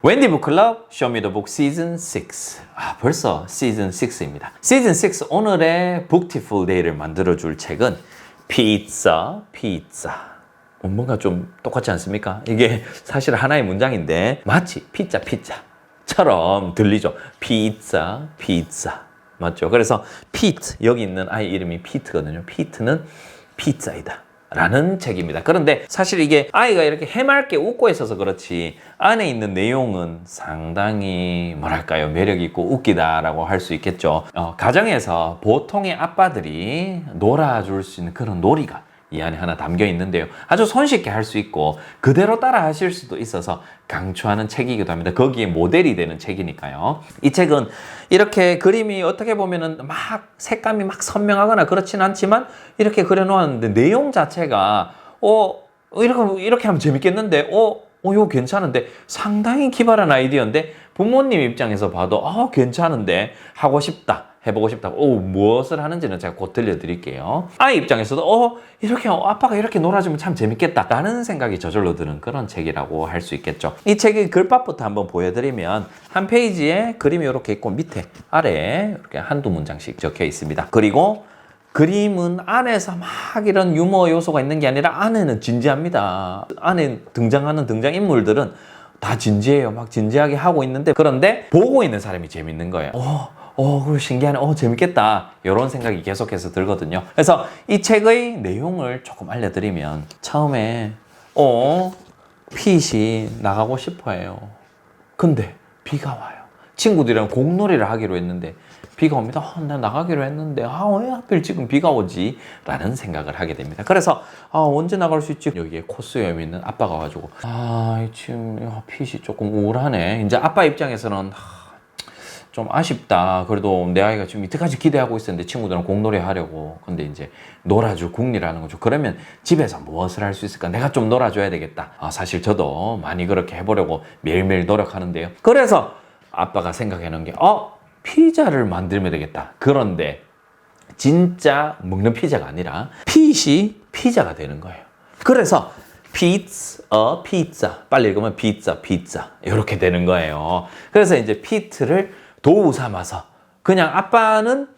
웬디 북클럽 쇼미더북 시즌 6. 벌써 시즌 6입니다. 시즌 6 오늘의 북티풀 데이를 만들어줄 책은 피자. 뭔가 좀 똑같지 않습니까? 이게 사실 하나의 문장인데 마치 피자처럼 들리죠. 피자. 맞죠? 그래서 피트, 여기 있는 아이 이름이 피트거든요. 피트는 피자이다 라는 책입니다. 그런데 사실 이게 아이가 이렇게 해맑게 웃고 있어서 그렇지 안에 있는 내용은 상당히 뭐랄까요, 매력 있고 웃기다라고 할 수 있겠죠. 가정에서 보통의 아빠들이 놀아줄 수 있는 그런 놀이가 이 안에 하나 담겨 있는데요. 아주 손쉽게 할 수 있고 그대로 따라 하실 수도 있어서 강추하는 책이기도 합니다. 거기에 모델이 되는 책이니까요. 이 책은 이렇게 그림이 어떻게 보면은 막 색감이 막 선명하거나 그렇진 않지만 이렇게 그려놓았는데 내용 자체가 이렇게 하면 재밌겠는데 이거 괜찮은데 상당히 기발한 아이디어인데 부모님 입장에서 봐도 괜찮은데 하고 싶다. 해보고 싶다고. 무엇을 하는지는 제가 곧 들려드릴게요. 아이 입장에서도 이렇게 아빠가 이렇게 놀아주면 참 재밌겠다 라는 생각이 저절로 드는 그런 책이라고 할 수 있겠죠. 이 책의 글밥부터 한번 보여드리면 한 페이지에 그림이 이렇게 있고 밑에 아래에 이렇게 한두 문장씩 적혀 있습니다. 그리고 그림은 안에서 막 이런 유머 요소가 있는 게 아니라 안에는 진지합니다. 안에 등장하는 등장인물들은 다 진지해요. 막 진지하게 하고 있는데 그런데 보고 있는 사람이 재밌는 거예요. 신기하네. 재밌겠다. 이런 생각이 계속해서 들거든요. 그래서 이 책의 내용을 조금 알려드리면 처음에 핏이 나가고 싶어 해요. 근데 비가 와요. 친구들이랑 공놀이를 하기로 했는데 비가 옵니다. 나 나가기로 했는데 왜 하필 지금 비가 오지? 라는 생각을 하게 됩니다. 그래서 언제 나갈 수 있지? 여기에 코스염 있는 아빠가 와가지고 지금 핏이 조금 우울하네. 이제 아빠 입장에서는 좀 아쉽다. 그래도 내 아이가 지금 이때까지 기대하고 있었는데 친구들은 공놀이 하려고. 근데 이제 놀아줄 궁리라는 거죠. 그러면 집에서 무엇을 할 수 있을까? 내가 좀 놀아줘야 되겠다. 사실 저도 많이 그렇게 해보려고 매일매일 노력하는데요. 그래서 아빠가 생각해놓은 게 피자를 만들면 되겠다. 그런데 진짜 먹는 피자가 아니라 핏이 피자가 되는 거예요. 그래서 피자. 빨리 읽으면 피자. 이렇게 되는 거예요. 그래서 이제 피트를 도우 삼아서 그냥 아빠는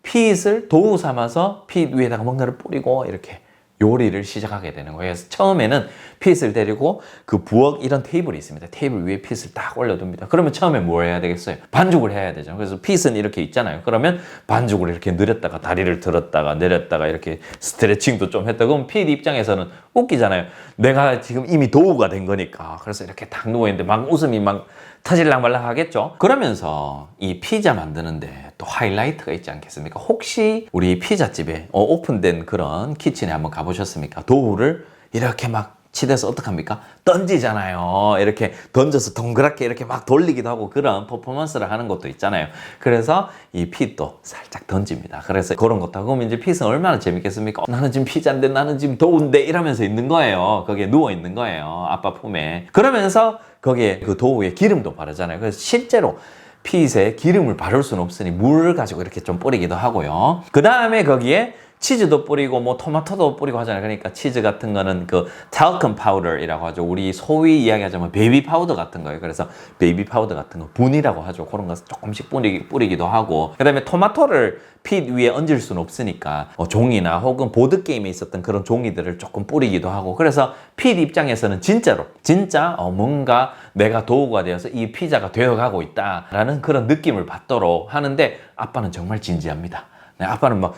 핏을 도우 삼아서 핏 위에다가 뭔가를 뿌리고 이렇게 요리를 시작하게 되는 거예요. 그래서 처음에는 핏을 데리고 그 부엌 이런 테이블이 있습니다. 테이블 위에 핏을 딱 올려둡니다. 그러면 처음에 뭘 해야 되겠어요? 반죽을 해야 되죠. 그래서 핏은 이렇게 있잖아요. 그러면 반죽을 이렇게 늘렸다가 다리를 들었다가 내렸다가 이렇게 스트레칭도 좀 했다. 그럼 핏 입장에서는 웃기잖아요. 내가 지금 이미 도우가 된 거니까. 그래서 이렇게 딱 누워있는데 막 웃음이 막 터질랑 말랑 하겠죠. 그러면서 이 피자 만드는데 또 하이라이트가 있지 않겠습니까? 혹시 우리 피자집에 오픈된 그런 키친에 한번 가보셨습니까? 도우를 이렇게 막 치대서 어떡합니까? 던지잖아요. 이렇게 던져서 동그랗게 이렇게 막 돌리기도 하고 그런 퍼포먼스를 하는 것도 있잖아요. 그래서 이 핏도 살짝 던집니다. 그래서 그런 것도 하고 그러면 이제 핏은 얼마나 재밌겠습니까? 나는 지금 피자인데 나는 지금 더운데 이러면서 있는 거예요. 거기에 누워 있는 거예요. 아빠 품에. 그러면서 거기에 그 도우에 기름도 바르잖아요. 그래서 실제로 핏에 기름을 바를 수는 없으니 물을 가지고 이렇게 좀 뿌리기도 하고요. 그 다음에 거기에 치즈도 뿌리고 뭐 토마토도 뿌리고 하잖아요. 그러니까 치즈 같은 거는 그 talcum powder이라고 하죠. 우리 소위 이야기하자면 베이비 파우더 같은 거예요. 그래서 베이비 파우더 같은 거 분이라고 하죠. 그런 거 조금씩 뿌리기도 하고 그다음에 토마토를 핏 위에 얹을 수는 없으니까 종이나 혹은 보드게임에 있었던 그런 종이들을 조금 뿌리기도 하고 그래서 핏 입장에서는 진짜 뭔가 내가 도우가 되어서 이 피자가 되어가고 있다라는 그런 느낌을 받도록 하는데 아빠는 정말 진지합니다. 아빠는 막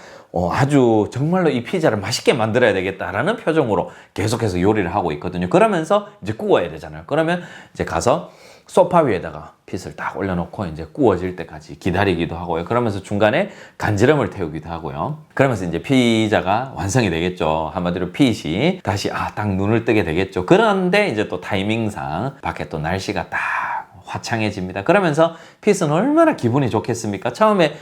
아주 정말로 이 피자를 맛있게 만들어야 되겠다라는 표정으로 계속해서 요리를 하고 있거든요. 그러면서 이제 구워야 되잖아요. 그러면 이제 가서 소파 위에다가 핏을 딱 올려놓고 이제 구워질 때까지 기다리기도 하고요. 그러면서 중간에 간지럼을 태우기도 하고요. 그러면서 이제 피자가 완성이 되겠죠. 한마디로 핏이 다시 딱 눈을 뜨게 되겠죠. 그런데 이제 또 타이밍상 밖에 또 날씨가 딱 화창해집니다. 그러면서 핏은 얼마나 기분이 좋겠습니까? 처음에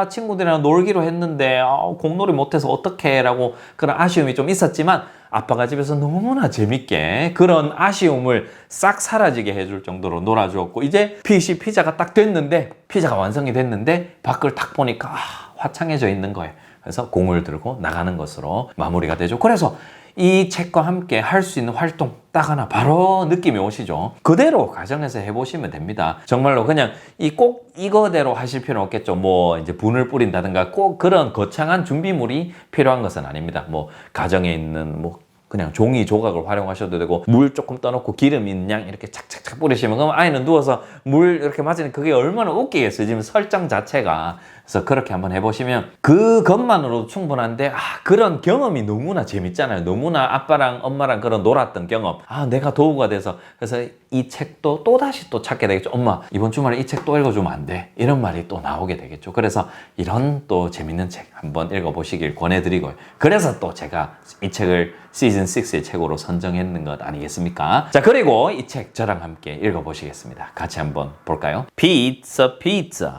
친구들이랑 놀기로 했는데 공놀이 못해서 어떡해 라고 그런 아쉬움이 좀 있었지만 아빠가 집에서 너무나 재밌게 그런 아쉬움을 싹 사라지게 해줄 정도로 놀아주었고 이제 핏이 피자가 딱 됐는데 피자가 완성이 됐는데 밖을 딱 보니까 화창해져 있는 거예요. 그래서 공을 들고 나가는 것으로 마무리가 되죠. 그래서 이 책과 함께 할 수 있는 활동 딱 하나 바로 느낌이 오시죠? 그대로 가정에서 해보시면 됩니다. 정말로 그냥 꼭 이거대로 하실 필요는 없겠죠. 뭐 이제 분을 뿌린다든가 꼭 그런 거창한 준비물이 필요한 것은 아닙니다. 뭐 가정에 있는 뭐 그냥 종이 조각을 활용하셔도 되고 물 조금 떠놓고 기름 있는 양 이렇게 착착착 뿌리시면 그럼 아이는 누워서 물 이렇게 맞으니 그게 얼마나 웃기겠어요. 지금 설정 자체가. 그래서 그렇게 한번 해보시면 그것만으로도 충분한데 그런 경험이 너무나 재밌잖아요. 너무나 아빠랑 엄마랑 그런 놀았던 경험. 내가 도구가 돼서 그래서 이 책도 또다시 또 찾게 되겠죠. 엄마 이번 주말에 이 책 또 읽어주면 안 돼? 이런 말이 또 나오게 되겠죠. 그래서 이런 또 재밌는 책 한번 읽어보시길 권해드리고요. 그래서 또 제가 이 책을 시즌 6의 책으로 선정했는 것 아니겠습니까? 자, 그리고 이 책 저랑 함께 읽어보시겠습니다. 같이 한번 볼까요? Pizza, pizza.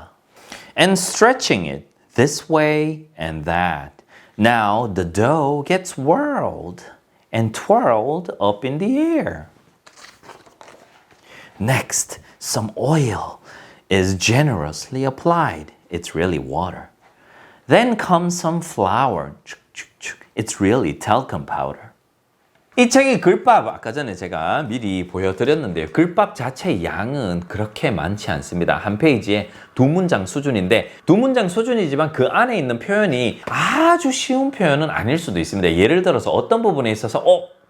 And stretching it this way and that. Now the dough gets whirled and twirled up in the air. Next, some oil is generously applied. It's really water. Then comes some flour. It's really talcum powder. 이 책의 글밥 아까 전에 제가 미리 보여드렸는데요. 글밥 자체의 양은 그렇게 많지 않습니다. 한 페이지에 2문장 수준인데 2문장 수준이지만 그 안에 있는 표현이 아주 쉬운 표현은 아닐 수도 있습니다. 예를 들어서 어떤 부분에 있어서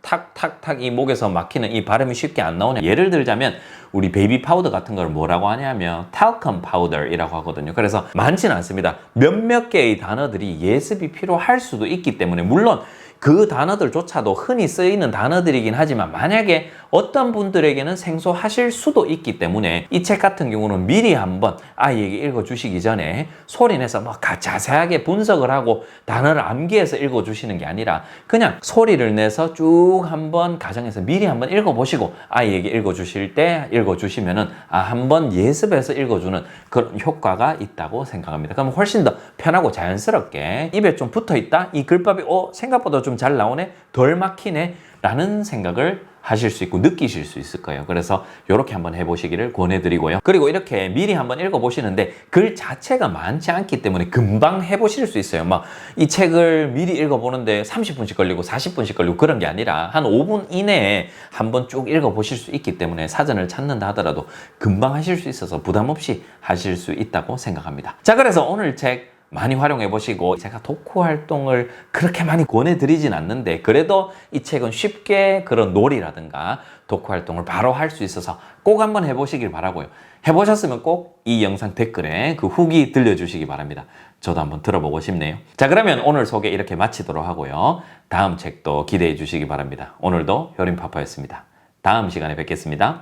탁탁탁 이 목에서 막히는 이 발음이 쉽게 안 나오냐. 예를 들자면 우리 베이비 파우더 같은 걸 뭐라고 하냐면 talcum powder이라고 하거든요. 그래서 많지는 않습니다. 몇몇 개의 단어들이 예습이 필요할 수도 있기 때문에 물론 그 단어들조차도 흔히 쓰이는 단어들이긴 하지만 만약에 어떤 분들에게는 생소하실 수도 있기 때문에 이 책 같은 경우는 미리 한번 아이에게 읽어주시기 전에 소리내서 뭐 자세하게 분석을 하고 단어를 암기해서 읽어주시는 게 아니라 그냥 소리를 내서 쭉 한번 가정에서 미리 한번 읽어보시고 아이에게 읽어주실 때 읽어주시면은 한번 예습해서 읽어주는 그런 효과가 있다고 생각합니다. 그러면 훨씬 더 편하고 자연스럽게 입에 좀 붙어있다? 이 글밥이 생각보다 좀 잘 나오네? 덜 막히네? 라는 생각을 하실 수 있고 느끼실 수 있을 거예요. 그래서 이렇게 한번 해보시기를 권해드리고요. 그리고 이렇게 미리 한번 읽어보시는데 글 자체가 많지 않기 때문에 금방 해보실 수 있어요. 막 이 책을 미리 읽어보는데 30분씩 걸리고 40분씩 걸리고 그런 게 아니라 한 5분 이내에 한번 쭉 읽어보실 수 있기 때문에 사전을 찾는다 하더라도 금방 하실 수 있어서 부담 없이 하실 수 있다고 생각합니다. 자, 그래서 오늘 책 많이 활용해 보시고 제가 독후 활동을 그렇게 많이 권해드리진 않는데 그래도 이 책은 쉽게 그런 놀이라든가 독후 활동을 바로 할 수 있어서 꼭 한번 해보시길 바라고요. 해보셨으면 꼭 이 영상 댓글에 그 후기 들려주시기 바랍니다. 저도 한번 들어보고 싶네요. 자, 그러면 오늘 소개 이렇게 마치도록 하고요. 다음 책도 기대해 주시기 바랍니다. 오늘도 효림파파였습니다. 다음 시간에 뵙겠습니다.